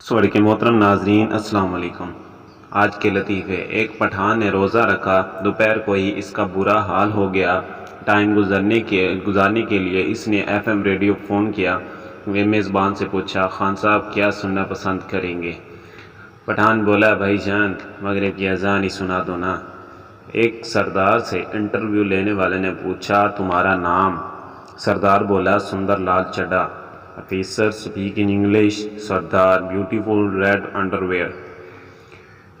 Sorry کے محترم ناظرین، السلام علیکم۔ آج کے لطیفے: ایک پٹھان نے روزہ رکھا، دوپہر کو ہی اس کا برا حال ہو گیا۔ ٹائم گزارنے کے لیے اس نے FM ریڈیو فون کیا۔ میزبان سے پوچھا، خان صاحب کیا سننا پسند کریں گے؟ پٹھان بولا، بھائی جان مغرب کی اذان ہی سنا دو نا۔ ایک سردار سے انٹرویو لینے والے نے پوچھا، تمہارا نام؟ سردار بولا، سندر لال Chadha. Officer speak in English. Sardar, beautiful red under where.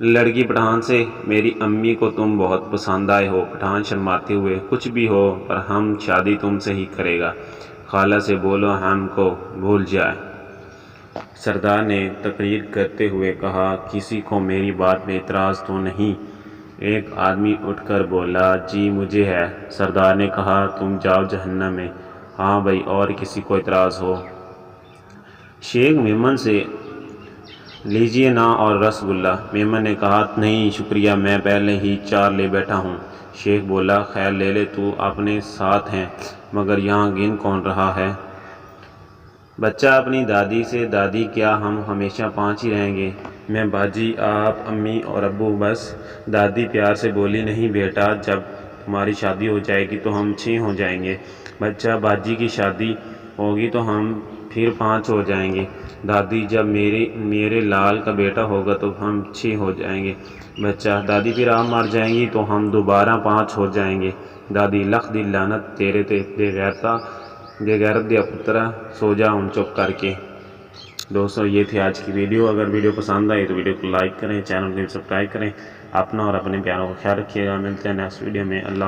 لڑکی پٹھان سے، میری امی کو تم بہت پسند آئے ہو۔ پٹھان شرماتے ہوئے، کچھ بھی ہو پر ہم شادی تم سے ہی کرے گا۔ خالہ سے بولو ہم کو بھول جائے۔ سردار نے تقریر کرتے ہوئے کہا، کسی کو میری بات میں اعتراض تو نہیں؟ ایک آدمی اٹھ کر بولا، جی مجھے ہے۔ سردار نے کہا، تم جاؤ جہنم میں۔ ہاں بھائی، اور کسی کو اعتراض ہو؟ شیخ میمن سے، لیجیے نا اور رس گلہ۔ میمن نے کہا، نہیں شکریہ، میں پہلے ہی 4 لے بیٹھا ہوں۔ شیخ بولا، خیر لے لے، تو اپنے ساتھ ہیں، مگر یہاں گن کون رہا ہے؟ بچہ اپنی دادی سے، دادی کیا ہم ہمیشہ 5 ہی رہیں گے؟ میں، باجی، آپ، امی اور ابو، بس۔ دادی پیار سے بولی، نہیں بیٹا، جب تمہاری شادی ہو جائے گی تو ہم 6 ہو جائیں گے۔ بچہ، باجی کی شادی ہوگی تو ہم پھر 5 ہو جائیں گے۔ دادی، جب میرے لال کا بیٹا ہوگا تو ہم 6 ہو جائیں گے۔ بچہ، دادی پھر آپ مر جائیں گی تو ہم دوبارہ 5 ہو جائیں گے۔ دادی، لکھ دی لعنت تیرے تے، بے غیرت دیا پترا، سو جا ہن چپ کر کے۔ دوستو، یہ تھی آج کی ویڈیو۔ اگر ویڈیو پسند آئی تو ویڈیو کو لائک کریں، چینل کو سبسکرائب کریں۔ اپنا اور اپنے پیاروں کا خیال رکھیے گا۔ ملتے ہیں نیکسٹ ویڈیو میں۔ اللہ